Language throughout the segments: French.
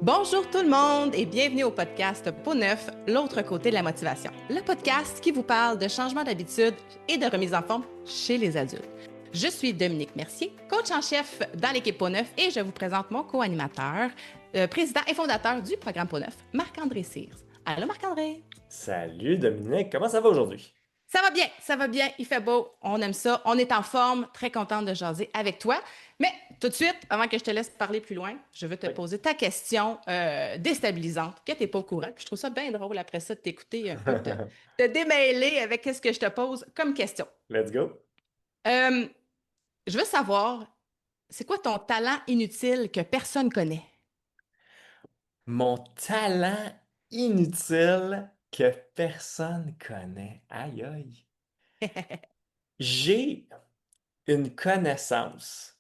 Bonjour tout le monde et bienvenue au podcast Peau neuf, l'autre côté de la motivation. Le podcast qui vous parle de changement d'habitude et de remise en forme chez les adultes. Je suis Dominique Mercier, coach en chef dans l'équipe Peau neuf et je vous présente mon co-animateur, président et fondateur du programme Peau neuf, Marc-André Sears. Allô Marc-André? Salut Dominique, comment ça va aujourd'hui? Ça va bien, il fait beau, on aime ça, on est en forme, très contente de jaser avec toi. Mais tout de suite, avant que je te laisse parler plus loin, je veux te Oui. poser ta question déstabilisante, que tu n'es pas au courant. Puis je trouve ça bien drôle après ça de t'écouter un peu, te démêler avec ce que je te pose comme question. Let's go. Euh, je veux savoir, c'est quoi ton talent inutile que personne connaît? Mon talent inutile que personne connaît. Aïe aïe. J'ai une connaissance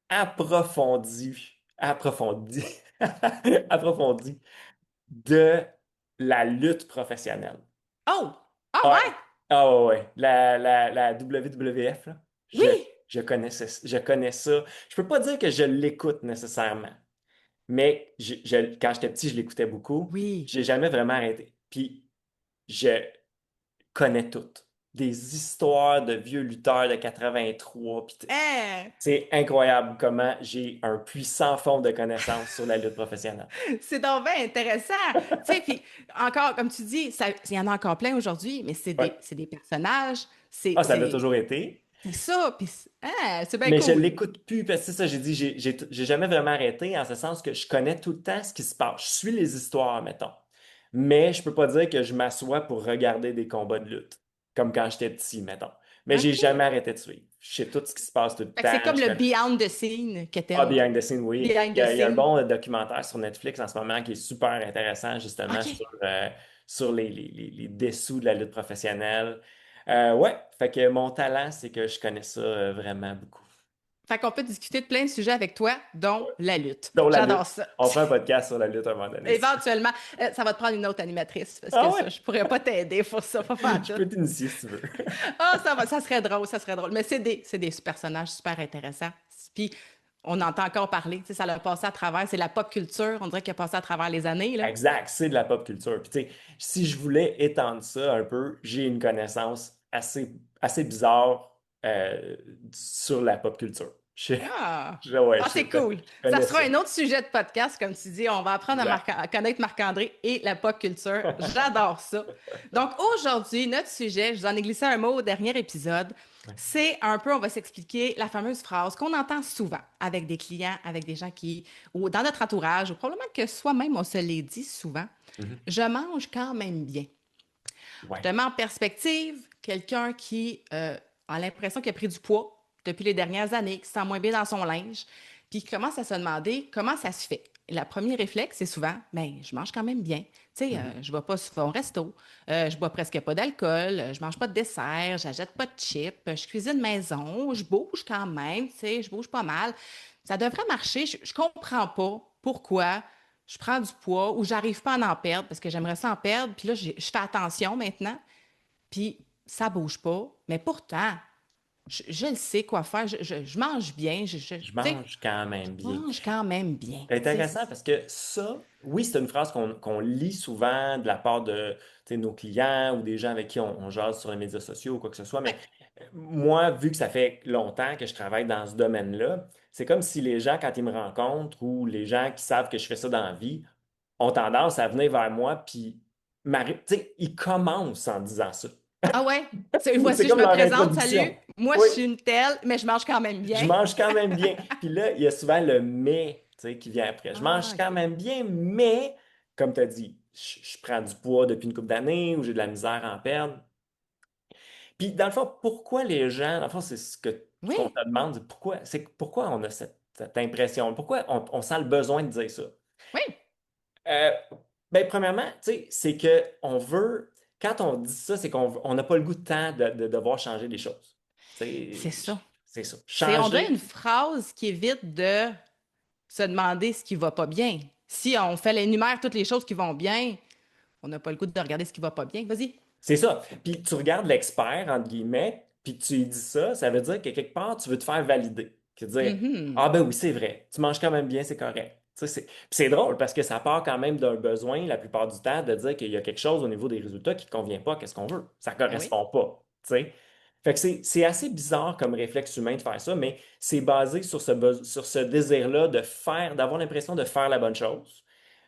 approfondie, approfondie de la lutte professionnelle. Oh! Ah Ouais. ouais? Ah ouais, ouais. La WWF, là, Oui! je connais ça. Je peux pas dire que je l'écoute nécessairement. Mais quand j'étais petit, je l'écoutais beaucoup. Oui. J'ai jamais vraiment arrêté. Puis je connais toutes. Des histoires de vieux lutteurs de 83. Hein? C'est incroyable comment j'ai un puissant fond de connaissances sur la lutte professionnelle. C'est donc bien intéressant. Tu sais, puis encore, comme tu dis, il y en a encore plein aujourd'hui, mais Ouais. c'est des personnages, c'est Ah, ça l'a c'est- toujours été. c'est ça, puis c'est bien Mais je cool. l'écoute plus parce que c'est ça, j'ai dit, j'ai jamais vraiment arrêté en ce sens que je connais tout le temps ce qui se passe. Je suis les histoires, mettons. Mais je peux pas dire que je m'assois pour regarder des combats de lutte, comme quand j'étais petit, mettons. Mais j'ai OK. jamais arrêté de suivre. Je sais tout ce qui se passe tout le Fait que c'est temps. comme le behind the scene que Ah, t'aimes. behind the scene, oui. Behind the Il y a un scene. bon documentaire sur Netflix en ce moment qui est super intéressant, justement, OK. sur les dessous de la lutte professionnelle. Ouais, fait que mon talent, c'est que je connais ça vraiment beaucoup. Fait qu'on peut discuter de plein de sujets avec toi, dont la lutte. Donc, la lutte. J'adore ça. On fera un podcast sur la lutte à un moment donné. Éventuellement, ça va te prendre une autre animatrice, parce que Ah ça, ouais? je pourrais pas t'aider pour ça, pas faire Je tout. peux t'initier si tu veux. Ah, ça serait drôle, ça serait drôle. Mais c'est des personnages super intéressants. Puis, on entend encore parler. Tu sais, ça l'a passé à travers. C'est la pop culture, on dirait qu'il a passé à travers les années, là. Exact, c'est de la pop culture. Puis tu sais, si je voulais étendre ça un peu, j'ai une connaissance assez bizarre sur la pop culture. Ah! Ouais, Ah, c'est cool. je Ça connais sera ça. un autre sujet de podcast, comme tu dis. On va apprendre Exact. à connaître Marc-André et la pop culture. J'adore ça. Donc, aujourd'hui, notre sujet, je vous en ai glissé un mot au dernier épisode, Ouais. c'est un peu, on va s'expliquer la fameuse phrase qu'on entend souvent avec des clients, avec des gens qui, ou dans notre entourage, ou probablement que soi-même, on se l'est dit souvent. Mhm. Je mange quand même bien. Je Ouais. te mets en perspective quelqu'un qui a l'impression qu'il a pris du poids depuis les dernières années, qui se sent moins bien dans son linge, puis qui commence à se demander comment ça se fait. Et le premier réflexe, c'est souvent, ben, je mange quand même bien. Tu sais, Mhm. je ne vais pas souvent au resto, je bois presque pas d'alcool, je mange pas de dessert, j'achète pas de chips, je cuisine maison, je bouge quand même, tu sais, je bouge pas mal. Ça devrait marcher. Je comprends pas pourquoi je prends du poids ou j'arrive pas à en perdre parce que j'aimerais ça en perdre. Puis là, je fais attention maintenant. Puis ça bouge pas. Mais pourtant, je le sais quoi faire. Je mange bien. Tu Je sais, mange quand je même bien. mange quand même bien. C'est Tu sais, intéressant parce que ça, oui, c'est une phrase qu'on lit souvent de la part de nos clients ou des gens avec qui on jase sur les médias sociaux ou quoi que ce soit, mais ouais, moi, vu que ça fait longtemps que je travaille dans ce domaine-là, c'est comme si les gens, quand ils me rencontrent ou les gens qui savent que je fais ça dans la vie, ont tendance à venir vers moi, puis tu sais, ils commencent en disant ça. ah ouais, C'est voici, je comme me leur présente. Salut, introduction. moi, je Oui, suis une telle, mais je mange quand même je bien. mange quand même bien. Puis là, il y a souvent le mais, tu sais, qui vient après. Je Ah, mange quand OK. même bien, mais, comme tu as dit, je prends du poids depuis une couple d'années ou j'ai de la misère à en perdre. Puis, dans le fond, pourquoi les gens, dans le fond, c'est ce qu'on Oui, te demande, pourquoi on a cette impression, pourquoi on sent le besoin de dire ça? oui, Euh, ben, premièrement, tu sais, c'est que on veut, quand on dit ça, c'est qu'on n'a pas le goût de temps de devoir changer les choses. Tu c'est sais, ça. c'est ça. On dirait une Changer. phrase qui évite de se demander ce qui va pas bien. Si on fait l'énumère toutes les choses qui vont bien, on n'a pas le goût de regarder ce qui va pas bien. Vas-y. C'est ça. Puis tu regardes l'expert, entre guillemets, puis tu lui dis ça, ça veut dire que quelque part, tu veux te faire valider. Tu veux dire, Mhm. ah ben oui, c'est vrai, tu manges quand même bien, c'est correct. Tu sais, c'est drôle parce que ça part quand même d'un besoin, la plupart du temps, de dire qu'il y a quelque chose au niveau des résultats qui ne convient pas à ce qu'on veut. Ça ne Ben oui. correspond pas. Tu sais. Fait que c'est assez bizarre comme réflexe humain de faire ça, mais c'est basé sur sur ce désir-là de faire, d'avoir l'impression de faire la bonne chose.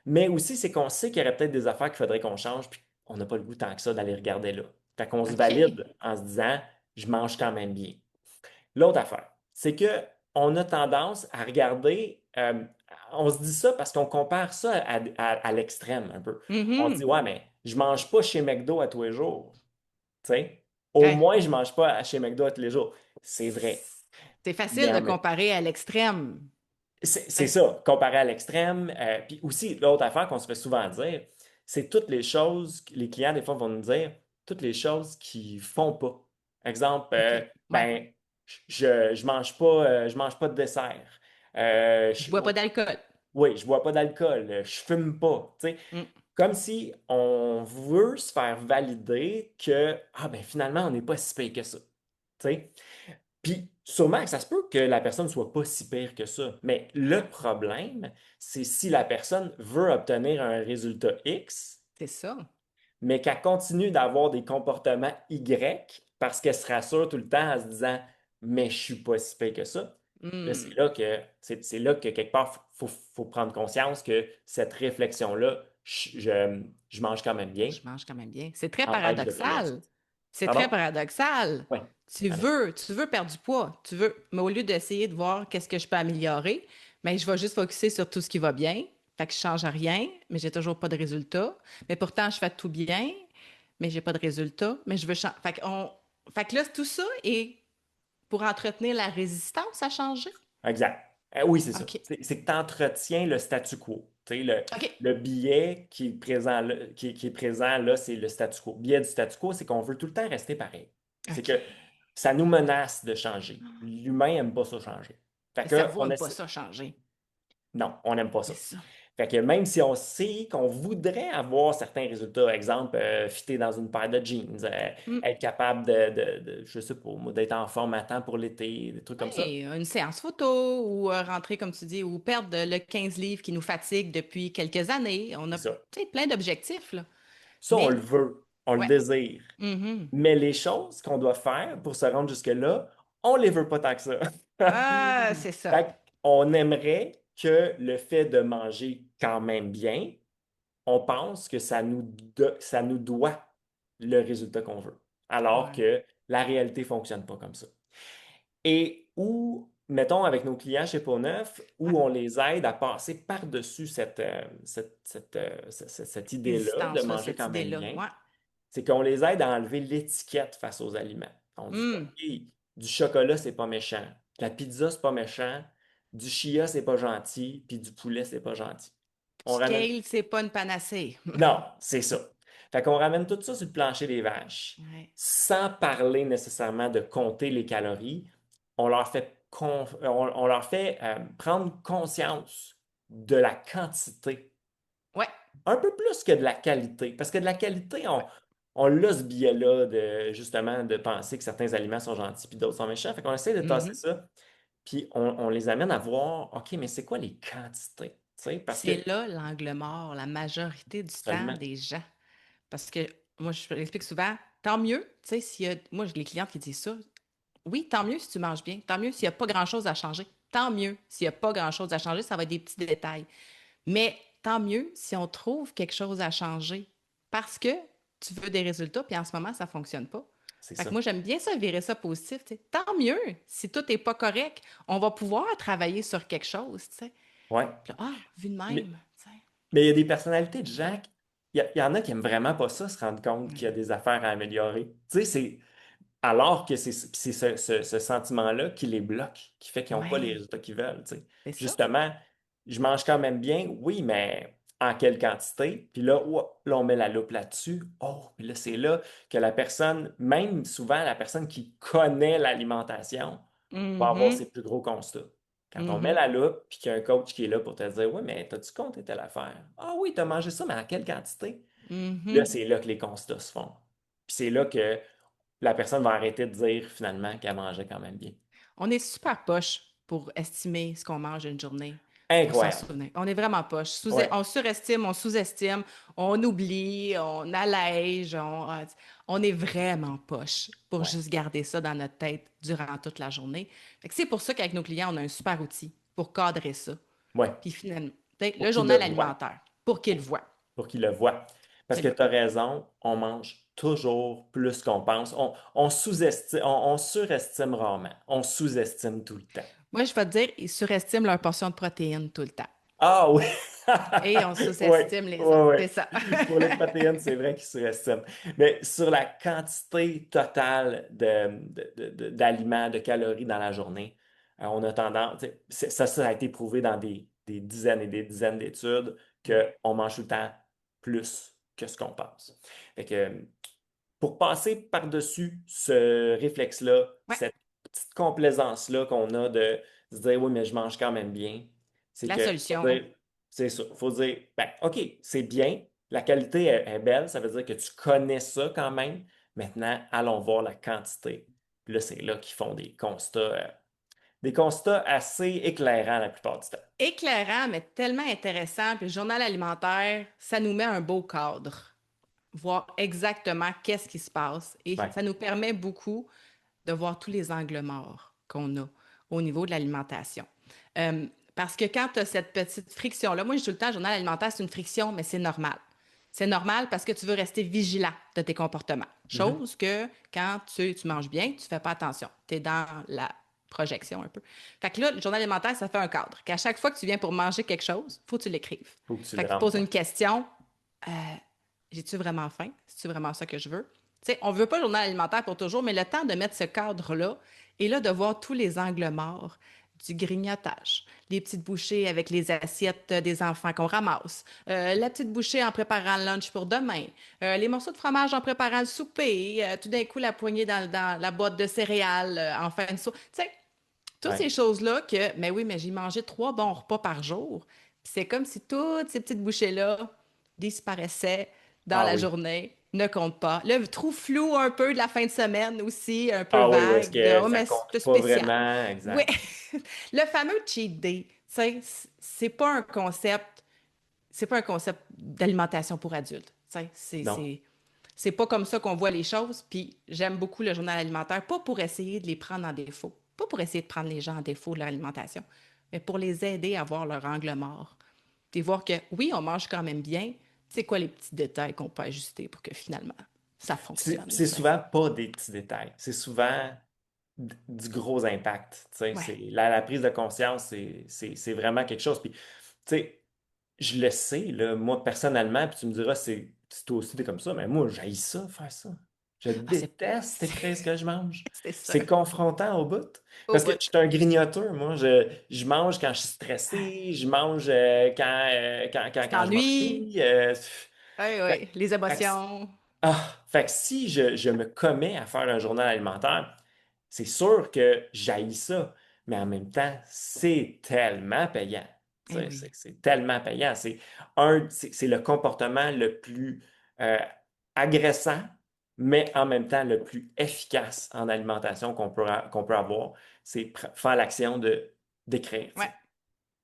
Mais aussi, c'est qu'on sait qu'il y aurait peut-être des affaires qu'il faudrait qu'on change, puis on n'a pas le goût tant que ça d'aller regarder là. Fait qu'on se OK. valide en se disant, je mange quand même bien. L'autre affaire, c'est que on a tendance à regarder, on se dit ça parce qu'on compare ça à l'extrême un peu. On se dit, Mhm. ouais, mais je mange pas chez McDo à tous les jours. Tu sais? Au Ouais. moins, je mange pas chez McDo à tous les jours. C'est vrai. C'est Mais facile de en même comparer à l'extrême. c'est Ouais. ça, comparé à l'extrême. Puis aussi, l'autre affaire qu'on se fait souvent dire, c'est toutes les choses, les clients, des fois, vont nous dire toutes les choses qu'ils font pas. Exemple, OK. Ouais. ben, je mange pas de dessert. Je bois pas d'alcool. Oui, je bois pas d'alcool. Je fume pas. Tu sais, Mm. comme si on veut se faire valider que, ah ben finalement, on n'est pas si pire que ça. Tu sais? Puis sûrement que ça se peut que la personne soit pas si pire que ça. Mais le problème, c'est si la personne veut obtenir un résultat X, C'est ça. mais qu'elle continue d'avoir des comportements Y parce qu'elle se rassure tout le temps en se disant mais je suis pas si pire que ça. Là, Hmm. c'est là que quelque part, faut prendre conscience que cette réflexion-là, je mange quand même bien, Je mange quand même bien. C'est très empêche de progresser. paradoxal. C'est très Pardon? paradoxal. Oui. Tu veux perdre du poids, tu veux, mais au lieu d'essayer de voir qu'est-ce que je peux améliorer, mais je vais juste focuser sur tout ce qui va bien. Fait que je change rien, mais j'ai toujours pas de résultat. Mais pourtant, je fais tout bien, mais j'ai pas de résultat. Mais je veux changer. Fait que là, tout ça est pour entretenir la résistance à changer. Exact. Oui, c'est ça. OK. C'est que tu entretiens le statu quo. Tu sais, OK. le billet qui est présent là, qui est présent là, c'est le statu quo. Le billet du statu quo, c'est qu'on veut tout le temps rester pareil. C'est OK. que ça nous menace de changer. L'humain n'aime pas ça changer. Fait Le que cerveau on n'aime pas essaie. ça changer. Non, on n'aime pas C'est ça. ça. Fait que même si on sait qu'on voudrait avoir certains résultats, exemple, fitter dans une paire de jeans, Hmm. être capable je sais pas, moi, d'être en forme à temps pour l'été, des trucs comme ça, Oui, une séance photo ou rentrer, comme tu dis, ou perdre le 15 livres qui nous fatigue depuis quelques années. On c'est a, ça. tu sais, plein d'objectifs, là. Ça, on le Mais, veut, on le ouais. désire. Mhm. Mais les choses qu'on doit faire pour se rendre jusque-là, on les veut pas tant que ça. Ah, c'est ça. Fait qu'on aimerait que le fait de manger quand même bien, on pense que ça nous doit le résultat qu'on veut. Alors Ouais. que la réalité ne fonctionne pas comme ça. Et où, mettons, avec nos clients chez Peau Neuf, Ouais. où on les aide à passer par-dessus cette idée-là de Résistance, là, manger cette quand même idée-là. bien, Ouais. c'est qu'on les aide à enlever l'étiquette face aux aliments. On dit, Hmm. OK, du chocolat, c'est pas méchant. De la pizza, c'est pas méchant. Du chia, c'est pas gentil. Puis du poulet, c'est pas gentil. On Du ramène. kale, c'est pas une panacée. Non, c'est ça. Fait qu'on ramène tout ça sur le plancher des vaches, Ouais. sans parler nécessairement de compter les calories. On leur fait prendre conscience de la quantité Ouais. un peu plus que de la qualité. Parce que de la qualité, Ouais. on a ce biais-là de justement de penser que certains aliments sont gentils puis d'autres sont méchants. Fait qu'on essaie de tasser Mhm. ça, puis on les amène à voir, OK, mais c'est quoi les quantités? Tu sais, parce que C'est là l'angle mort, la majorité du temps seulement, des gens. Parce que moi, je l'explique souvent, tant mieux, tu sais, s'il y a, moi, j'ai les clientes qui disent ça, oui, tant mieux si tu manges bien, tant mieux s'il n'y a pas grand-chose à changer, tant mieux s'il n'y a pas grand-chose à changer, ça va être des petits détails. Mais tant mieux si on trouve quelque chose à changer parce que tu veux des résultats, puis en ce moment, ça ne fonctionne pas. c'est Fait que ça. moi, j'aime bien ça, virer ça positif. Tu sais. Tant mieux si tout n'est pas correct, on va pouvoir travailler sur quelque chose. Tu sais. Ouais. Puis là, ah, vu de Mais même. Tu sais. mais il y a des personnalités de gens, il y en a qui aiment vraiment pas ça, se rendre compte qu'il y a Ouais. des affaires à améliorer. Tu sais, alors que c'est ce sentiment-là qui les bloque, qui fait qu'ils n'ont pas les Ouais, résultats qu'ils veulent. Tu sais. c'est ça. Justement, je mange quand même bien, oui, mais en quelle quantité? Puis là, là, on met la loupe là-dessus. Oh, puis là, c'est là que la personne, même souvent la personne qui connaît l'alimentation, va avoir Mhm, ses plus gros constats. Quand on met mhm, la loupe, puis qu'il y a un coach qui est là pour te dire, oui, mais t'as-tu compté telle affaire? Ah oui, t'as mangé ça, mais en quelle quantité? Là, mhm. c'est là que les constats se font. Puis c'est là que la personne va arrêter de dire finalement qu'elle mangeait quand même bien. On est super poche pour estimer ce qu'on mange une journée. pour s'en Incroyable. souvenir. On est vraiment poche. Ouais, On surestime, on sous-estime, on oublie, on allège, on est vraiment poche pour ouais, juste garder ça dans notre tête durant toute la journée. Fait que c'est pour ça qu'avec nos clients, on a un super outil pour cadrer ça. ouais. Puis finalement, peut-être Pour le qu'il le journal voit. alimentaire, pour qu'ils le voient. Pour qu'ils le voient. Parce que Absolument. tu as raison, on mange toujours plus qu'on pense. On sous-estime, on surestime rarement. On sous-estime tout le temps. Moi, je vais te dire, ils surestiment leur portion de protéines tout le temps. Ah oui! Et on Oui, sous-estime les oui, autres. oui. C'est ça. Pour les protéines, c'est vrai qu'ils surestiment. Mais sur la quantité totale d'aliments, de calories dans la journée, on a tendance, tu sais, ça a été prouvé dans des dizaines et des dizaines d'études qu'on mange tout le temps plus que ce qu'on pense. Fait que, pour passer par-dessus ce réflexe-là, Ouais, cette petite complaisance-là qu'on a de se dire, oui, mais je mange quand même bien, c'est la que, faut solution. dire, c'est ça, faut dire, ben, OK, c'est bien, la qualité est belle, ça veut dire que tu connais ça quand même. Maintenant, allons voir la quantité. Puis là, c'est là qu'ils font des constats assez éclairants la plupart du temps. Éclairant, mais tellement intéressant. Puis le journal alimentaire, ça nous met un beau cadre, voir exactement qu'est-ce qui se passe. Et Ouais, ça nous permet beaucoup de voir tous les angles morts qu'on a au niveau de l'alimentation. Parce que quand tu as cette petite friction-là, moi je dis tout le temps, le journal alimentaire, c'est une friction, mais c'est normal. C'est normal parce que tu veux rester vigilant de tes comportements. mhm, Chose que quand tu manges bien, tu ne fais pas attention. Tu es dans la projection un peu. Fait que là, le journal alimentaire, ça fait un cadre. Qu'à chaque fois que tu viens pour manger quelque chose, il faut que tu l'écrives. faut que tu Fait le que tu rentres, poses ouais. une question. euh, J'ai-tu vraiment faim? C'est-tu vraiment ça que je veux? Tu sais, on ne veut pas le journal alimentaire pour toujours, mais le temps de mettre ce cadre-là et là, de voir tous les angles morts du grignotage, les petites bouchées avec les assiettes des enfants qu'on ramasse, la petite bouchée en préparant le lunch pour demain, les morceaux de fromage en préparant le souper, tout d'un coup la poignée dans la boîte de céréales en fin de soirée. Tu sais, toutes Ouais. ces choses-là que, mais oui, mais j'ai mangé 3 bons repas par jour. Puis c'est comme si toutes ces petites bouchées-là disparaissaient dans Ah la oui. journée, ne comptent pas. Le trou flou un peu de la fin de semaine aussi, un peu Ah oui, où est-ce vague, de que oh, ça mais compte c'est pas spécial. vraiment, Oui, exact. le fameux cheat day, tu sais, c'est pas un concept d'alimentation pour adultes. Tu sais, Non. c'est pas comme ça qu'on voit les choses. Puis j'aime beaucoup le journal alimentaire, pas pour essayer de les prendre en défaut, pas pour essayer de prendre les gens en défaut de leur alimentation, mais pour les aider à voir leur angle mort. Puis voir que oui, on mange quand même bien. C'est quoi les petits détails qu'on peut ajuster pour que finalement ça fonctionne, C'est tu sais. souvent pas des petits détails. C'est souvent du gros impact. Tu sais, Ouais. la prise de conscience, c'est vraiment quelque chose. Puis, tu sais, je le sais, là, moi, personnellement, puis tu me diras, c'est toi aussi, t'es comme ça, mais moi, j'haïs ça, faire ça. Je Ah, déteste écrire ce que je mange. c'est ça. C'est confrontant au bout. Au Parce que bout. je suis un grignoteur, moi. Je mange quand je suis stressé, je mange Tu quand je t'ennuies. m'ennuie. Oui, Fait- oui. Les fait que émotions. fait que si je me commets à faire un journal alimentaire, c'est sûr que j'haïs ça, mais en même temps, c'est tellement payant. Tu Eh sais, oui. c'est tellement payant. C'est le comportement le plus euh, agressant, mais en même temps le plus efficace en alimentation qu'on peut avoir. C'est faire l'action d'écrire. Tu Ouais. sais.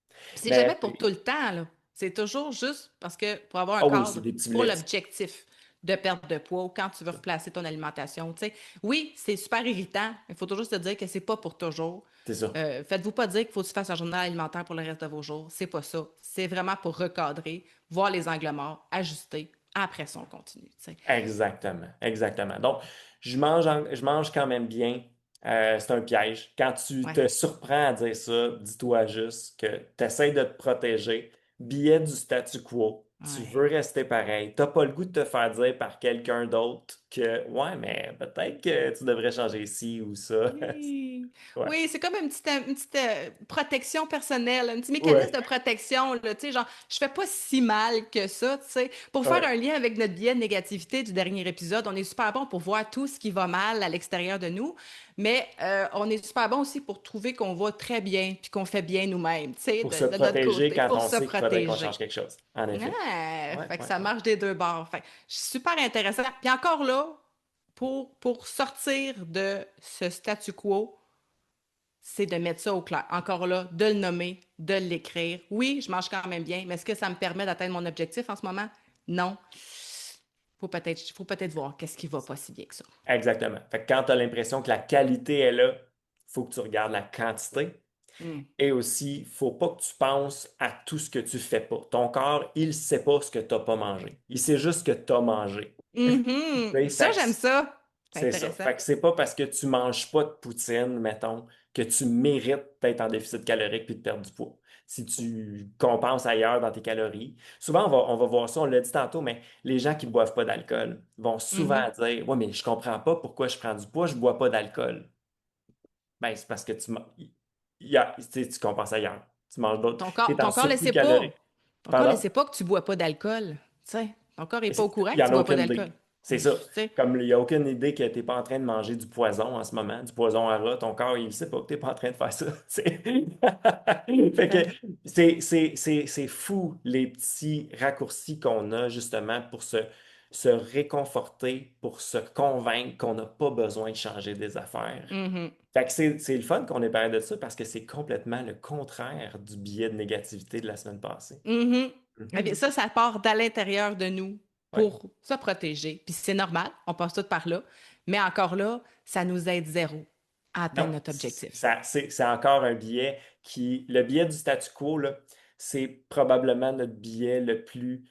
Puis c'est Mais, jamais pour tout le temps, là. C'est toujours juste parce que pour avoir un ah oui, c'est cadre des petits pour blitz. l'objectif de perte de poids ou quand tu veux replacer ton alimentation. Tu sais, oui, c'est super irritant. Il faut toujours se dire que c'est pas pour toujours. C'est ça. Faites-vous pas dire qu'il faut que tu fasses un journal alimentaire pour le reste de vos jours. C'est pas ça. C'est vraiment pour recadrer, voir les angles morts, ajuster. Après ça, on continue. Tu sais. Exactement, exactement. Donc, je mange quand même bien. C'est un piège. Quand tu Ouais. te surprends à dire ça, dis-toi juste que tu essaies de te protéger. Billet du statu quo. Tu Ouais. veux rester pareil. Tu n'as pas le goût de te faire dire par quelqu'un d'autre que, ouais, mais peut-être que tu devrais changer ci ou ça. Oui, Ouais. oui, c'est comme une petite protection personnelle, un petit mécanisme Ouais. de protection, là, tu sais, genre, je fais pas si mal que ça, tu sais. Pour faire Ouais. un lien avec notre biais de négativité du dernier épisode, on est super bon pour voir tout ce qui va mal à l'extérieur de nous, mais on est super bon aussi pour trouver qu'on va très bien puis qu'on fait bien nous-mêmes, tu sais, Pour se de notre protéger côté, quand pour on se sait qu'il faudrait qu'on change protéger. quelque chose. En effet. Ouais, Fait que ouais, ça ouais. marche des deux bords. Fait que super intéressant. Puis encore là, pour sortir de ce statu quo, c'est de mettre ça au clair. Encore là, de le nommer, de l'écrire. Oui, je mange quand même bien, mais est-ce que ça me permet d'atteindre mon objectif en ce moment? Non. Faut peut-être voir qu'est-ce qui va pas si bien que ça. Exactement. Fait que quand tu as l'impression que la qualité est là, il faut que tu regardes la quantité. Mm. Et aussi, il ne faut pas que tu penses à tout ce que tu fais pas. Ton corps, il ne sait pas ce que tu n'as pas mangé. Il sait juste que tu as mangé. Mhm. Tu sais, Ça, j'aime ça. C'est c'est ça. intéressant. Fait que c'est pas parce que tu manges pas de poutine, mettons, que tu mérites d'être en déficit calorique puis de perdre du poids. Si tu compenses ailleurs dans tes calories. Souvent, on va voir ça, on l'a dit tantôt, mais les gens qui boivent pas d'alcool vont souvent Mhm. dire, ouais, mais je comprends pas pourquoi je prends du poids, je bois pas d'alcool. Ben, c'est parce que tu sais, tu compenses ailleurs. Tu manges d'autres. Tu es en Ton corps ne surplus sait pas. calorique. Ton corps ne Pardon? sait pas que tu bois pas d'alcool. Tu sais, ton corps n'est pas au courant Il n'y que tu en a bois pas aucune d'alcool. idée. C'est Tu ça. sais. Comme il n'y a aucune idée que tu n'es pas en train de manger du poison en ce moment, du poison à rat, ton corps, il ne sait pas que tu n'es pas en train de faire ça. Fait que Fait- c'est fou les petits raccourcis qu'on a justement pour se réconforter, pour se convaincre qu'on n'a pas besoin de changer des affaires. Mhm. Fait que c'est le fun qu'on ait parlé de ça parce que c'est complètement le contraire du biais de négativité de la semaine passée. Mhm. Eh bien, Mhm. ça part d'à l'intérieur de nous Ouais. pour se protéger. Puis c'est normal, on passe tout par là. Mais encore là, ça nous aide zéro à Non, atteindre notre objectif. c'est encore un biais le biais du statu quo, là, c'est probablement notre biais le plus,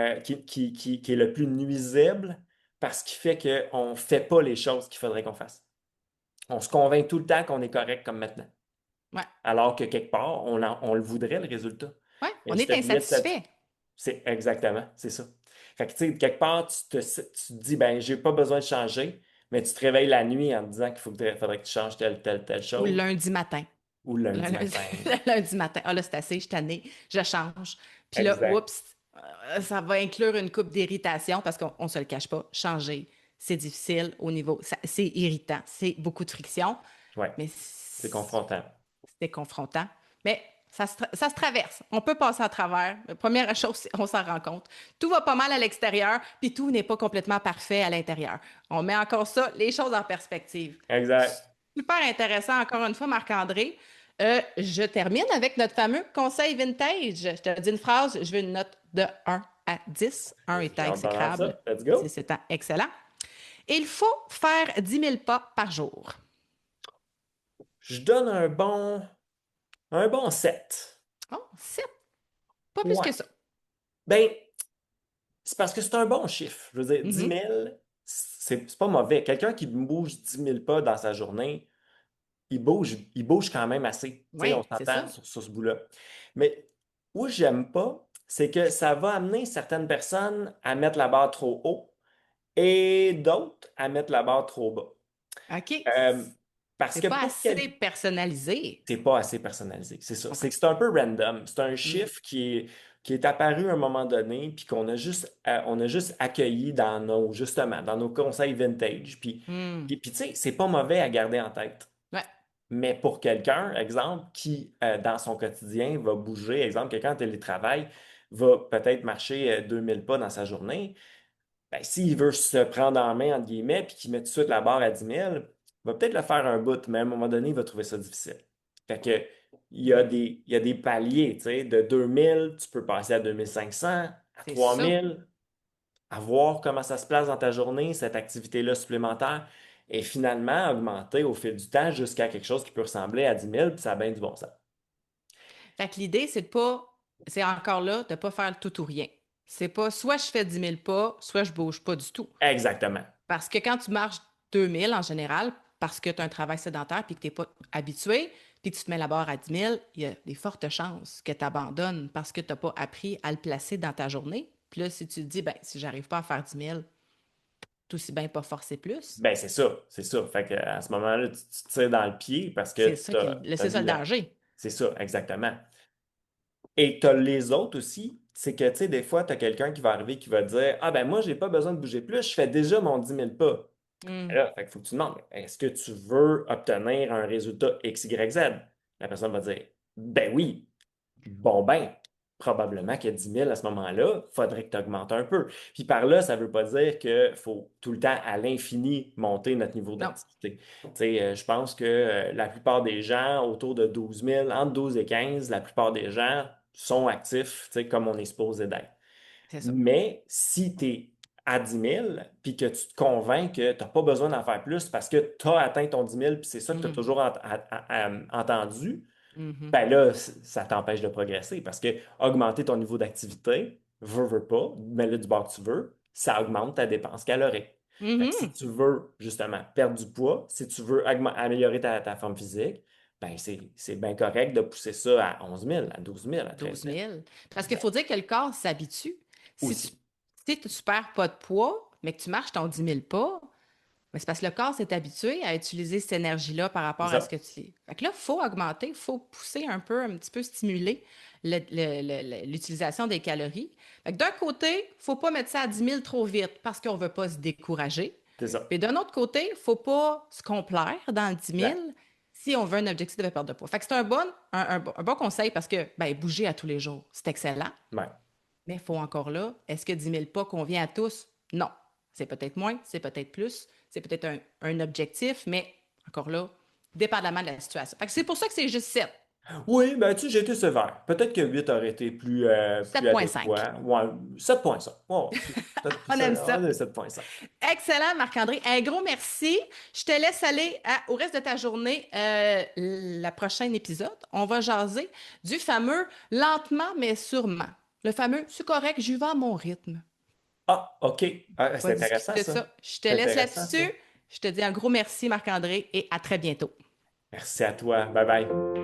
qui est le plus nuisible parce qu'il fait qu'on ne fait pas les choses qu'il faudrait qu'on fasse. On se convainc tout le temps qu'on est correct comme maintenant. Ouais. Alors que quelque part, on le voudrait, le résultat. Ouais, Et on est ce biais de statu insatisfait. c'est exactement, c'est ça. Fait que, tu sais, quelque part, tu te dis, ben, j'ai pas besoin de changer, mais tu te réveilles la nuit en te disant faudrait que tu changes telle Ou le chose, lundi matin. ou le Le lundi lundi, matin. le lundi matin. Ah là, c'est assez, je suis tannée, je change. Puis là, Exact. oups, ça va inclure une coupe d'irritation parce qu'on ne se le cache pas. Changer, c'est difficile au niveau. C'est irritant, c'est beaucoup de friction, Ouais, mais c'est confrontant. c'est confrontant. Mais ça se traverse. On peut passer à travers. La première chose, on s'en rend compte. Tout va pas mal à l'extérieur, puis tout n'est pas complètement parfait à l'intérieur. On met encore ça, les choses en perspective. Exact. Super intéressant, encore une fois, Marc-André. Je termine avec notre fameux conseil vintage. Je te dis une phrase, je veux une note de 1 à 10. 1 étant J'ai hâte d'entendre exécrable, ça. Let's 10 go. étant excellent. Il faut faire 10 000 pas par jour. Je donne un bon 7. Oh, 7, pas plus Ouais. que ça. Ben, c'est parce que c'est un bon chiffre. Je veux dire, 10 Mhm. 000, c'est pas mauvais. Quelqu'un qui bouge 10 000 pas dans sa journée, il bouge quand même assez. Tu sais, on Oui, c'est s'entend ça. sur ce bout-là. Mais où j'aime pas, c'est que ça va amener certaines personnes à mettre la barre trop haut et d'autres à mettre la barre trop bas. OK. Euh, Parce C'est que pas pour assez quel... personnalisé. C'est pas assez personnalisé, c'est ça. OK. C'est que c'est un peu random. C'est un Mhm. chiffre qui est apparu à un moment donné, puis on a juste accueilli justement, dans nos conseils vintage. Puis, Hmm. puis, puis, tu sais, c'est pas mauvais à garder en tête. Ouais, Mais pour quelqu'un, exemple, qui, dans son quotidien, va bouger, exemple, quelqu'un en télétravail, va peut-être marcher 2000 pas dans sa journée, ben, s'il veut se prendre en main, entre guillemets, puis qu'il met tout de suite la barre à 10 000, il va peut-être le faire un bout, mais à un moment donné, il va trouver ça difficile. Fait que, il y a des paliers, tu sais, de 2000, tu peux passer à 2500, à c'est trois ça. mille, à voir comment ça se place dans ta journée, cette activité-là supplémentaire, et finalement augmenter au fil du temps jusqu'à quelque chose qui peut ressembler à 10 000, puis ça a bien du bon sens. Fait que l'idée, c'est de pas, c'est encore là, de ne pas faire le tout ou rien. C'est pas soit je fais 10 000 pas, soit je bouge pas du tout. Exactement. Parce que quand tu marches 2 000 en général, parce que tu as un travail sédentaire puis que tu n'es pas habitué, puis que tu te mets la barre à 10 000, il y a des fortes chances que tu abandonnes parce que tu n'as pas appris à le placer dans ta journée. Puis là, si tu te dis, ben, si j'arrive pas à faire 10 000, tout aussi bien pas forcer plus. Ben, c'est ça, c'est ça. Fait que, à ce moment-là, tu te tires dans le pied parce C'est que ça tu qui, as c'est ça dit le danger. C'est ça, exactement. Et tu as les autres aussi. C'est que, tu sais, des fois, tu as quelqu'un qui va arriver qui va dire, ah ben moi, j'ai pas besoin de bouger plus, je fais déjà mon 10 000 pas. Hmm. Là, fait qu'il faut que tu demandes, est-ce que tu veux obtenir un résultat X, Y, Z? La personne va dire, ben oui, bon ben, probablement qu'à 10 000 à ce moment-là, il faudrait que tu augmentes un peu. Puis par là, ça ne veut pas dire qu'il faut tout le temps à l'infini monter notre niveau Non. d'activité. Tu sais, je pense que la plupart des gens, autour de 12 000, entre 12 et 15, la plupart des gens sont actifs, tu sais, comme on est supposé d'être. C'est ça. Mais si tu es à 10 000, puis que tu te convaincs que tu n'as pas besoin d'en faire plus parce que tu as atteint ton 10 000, puis c'est ça que tu as Mhm. toujours entendu, Mhm. ben là, ça t'empêche de progresser parce que augmenter ton niveau d'activité, veux pas, mets-le du bord que tu veux, ça augmente ta dépense calorique. Fait que si Mhm. tu veux justement perdre du poids, si tu veux améliorer ta forme physique, ben c'est bien correct de pousser ça à 11 000, à 12 000, à 13 12 000. 000. Parce qu'il Ben, faut dire que le corps s'habitue. Si tu aussi. si tu perds pas de poids, mais que tu marches ton 10 000 pas, mais c'est parce que le corps s'est habitué à utiliser cette énergie-là par C'est rapport à ce ça. que tu... Fait que là, il faut augmenter, il faut pousser un peu, un petit peu stimuler l'utilisation des calories. Fait que d'un côté, il ne faut pas mettre ça à 10 000 trop vite parce qu'on ne veut pas se décourager. C'est ça. Puis d'un autre côté, il ne faut pas se complaire dans le 10 000 Exact. si on veut un objectif de perte de poids. Fait que c'est un bon conseil parce que ben, bouger à tous les jours, c'est excellent. Ouais. Mais il faut encore là, est-ce que 10 000 pas convient à tous? Non. C'est peut-être moins, c'est peut-être plus, c'est peut-être un objectif, mais encore là, dépendamment de la situation. Fait que c'est pour ça que c'est juste 7. Oui, ben tu sais, j'ai été sévère. Peut-être que 8 aurait été plus 7,5. adéquat. Ouais, 7,5. Ouais, On aime ça. on est 7,5. Excellent, Marc-André. Un gros merci. Je te laisse aller au reste de ta journée. La prochaine épisode, on va jaser du fameux lentement mais sûrement. Le fameux, c'est correct, j'y vais à mon rythme. Ah, OK. Ah, On va c'est intéressant, discuter de ça. ça. Je te C'est laisse intéressant, ça. là-dessus. Je te dis un gros merci, Marc-André, et à très bientôt. Merci à toi. Bye bye.